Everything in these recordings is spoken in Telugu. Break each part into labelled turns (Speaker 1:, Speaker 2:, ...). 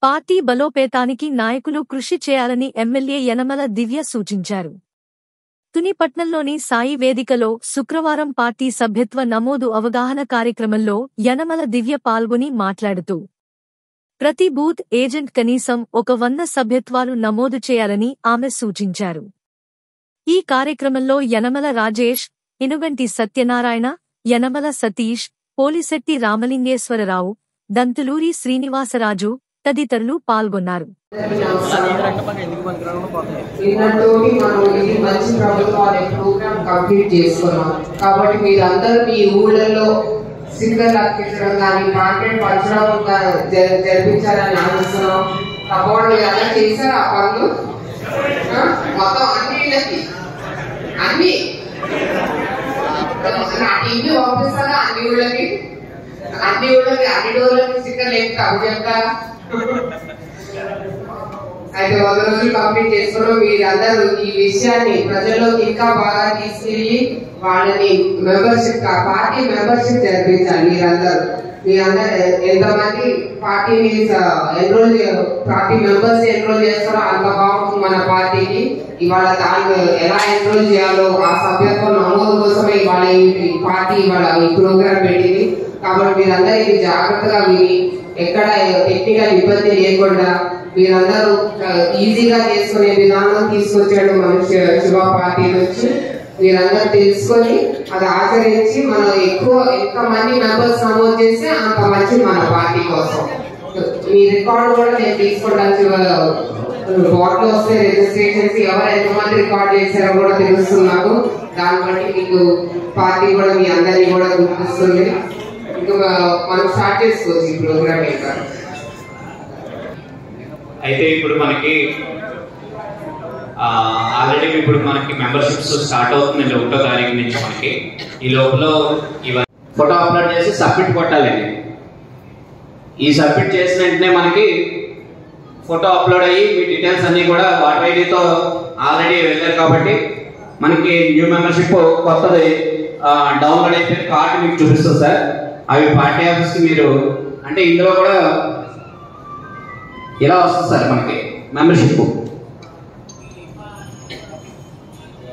Speaker 1: పార్టీ బలోపేతానికి నాయకులు కృషి చేయాలని ఎమ్మెల్యే యనమల దివ్య సూచించారు. తునిపట్నంలోని సాయి వేదికలో శుక్రవారం పార్టీ సభ్యత్వ నమోదు అవగాహన కార్యక్రమంలో యనమల దివ్య పాల్గొని మాట్లాడుతూ ప్రతి బూత్ ఏజెంట్ కనీసం 100 సభ్యత్వాలు నమోదు చేయాలని ఆమె సూచించారు. ఈ కార్యక్రమంలో యనమల రాజేష్, ఇనుగంటి సత్యనారాయణ, యనమల సతీష్, పోలిశెట్టి రామలింగేశ్వరరావు, దంతులూరి శ్రీనివాసరాజు తదితరులు పాల్గొన్నారు.
Speaker 2: కాబట్టి మీరందరూ మీ ఊళ్ళల్లో సింగల్ అర్పించడం కానీ మార్కెట్ పంచడం జరిపించాలని ఆశిస్తున్నాం. తప్పకుండా మీరు అలా చేశారు. ఆ పనులు మొత్తం అన్నిళ్ళకి అన్ని నా టీవీ పంపిస్తారా అన్ని ఊళ్ళకి అన్ని డోర్లకి సింగల్ ఎక్కువ చెప్తా. అయితే 100 రోజులు కంప్లీట్ చేసుకున్నాం. మీరందరూ ఈ విషయాన్ని ప్రజల్లోకి ఇంకా బాగా తీసుకెళ్లి వాళ్ళని మెంబర్షిప్ పార్టీ మెంబర్షిప్ జరిపించాలి. మీరందరూ ఎంతమంది పార్టీని పార్టీ మెంబర్స్ ఎన్రోల్ చేస్తారో అంత బాగుంటుంది మన పార్టీకి. ఇవాళ దాన్ని ఎలా ఎన్రోల్ చేయాలో ఆ సభ్యత్వం నమోదు కోసమే ఇవాళ ఈ పార్టీ ఇవాళ ఈ ప్రోగ్రాం పెట్టింది. కాబట్టి మీరందరూ ఇది జాగ్రత్తగా విని ఎక్కడ టెక్నికల్ ఇబ్బంది లేకుండా మీరందరూ ఈజీగా చేసుకునే విధానం తీసుకొచ్చాడు మన శివ పార్టీ నుంచి. మీరందరూ తెలుసుకొని అది ఆచరించి మనం ఎంత మంది మెంబర్స్ నమోదు చేస్తే అంత మంచి మన పార్టీ కోసం. మీ రికార్డు కూడా నేను తీసుకోవడానికి బోర్డులో వస్తే రిజిస్ట్రేషన్స్ ఎవరు ఎంతమంది రికార్డ్ చేశారో కూడా తెలుస్తున్నారు. దాన్ని బట్టి మీకు పార్టీ కూడా మీ అందరినీ కూడా గుర్తిస్తుంది. ఇంకా మనం స్టార్ట్ చేసుకోవచ్చు ఈ ప్రోగ్రామ్. ఇంకా
Speaker 3: అయితే ఇప్పుడు మనకి ఆల్రెడీ ఇప్పుడు మనకి మెంబర్షిప్స్ స్టార్ట్ అవుతుందండి 1వ తారీఖు నుంచి. మనకి ఈ లోపల ఇవన్నీ ఫోటో అప్లోడ్ చేసి సబ్మిట్ కొట్టాలండి. ఈ సబ్మిట్ చేసిన వెంటనే మనకి ఫోటో అప్లోడ్ అయ్యి మీ డీటెయిల్స్ అన్ని కూడా వాటర్ ఐడితో ఆల్రెడీ వెళ్ళారు కాబట్టి మనకి న్యూ మెంబర్షిప్ కొత్తది డౌన్లోడ్ అయిపోయిన కార్డు మీకు చూపిస్తుంది సార్. అవి పార్టీ ఆఫీస్కి మీరు అంటే ఇందులో కూడా ఇలా వస్తుంది సార్ మనకి మెంబర్షిప్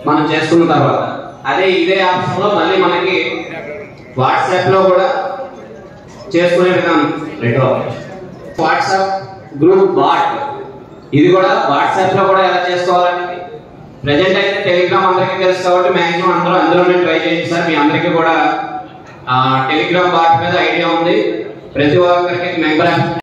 Speaker 3: మనం చేసుకున్న తర్వాత. అదే ఇదే ఆప్షన్లో మళ్ళీ మనకి వాట్సాప్లో కూడా చేసుకునే విధానం రెండో వాట్సాప్ గ్రూప్ బాట్. ఇది కూడా వాట్సాప్లో కూడా ఎలా చేసుకోవాలండి. ప్రజెంట్ అయితే టెలిగ్రామ్ అందరికీ తెలుసు కాబట్టి మ్యాక్సిమం అందరూ అందులోనే ట్రై చేయండి సార్. మీ అందరికీ కూడా టెలిగ్రామ్ బాట్ మీద ఐడియా ఉంది. ప్రతి ఒక్కరికి మెంబర్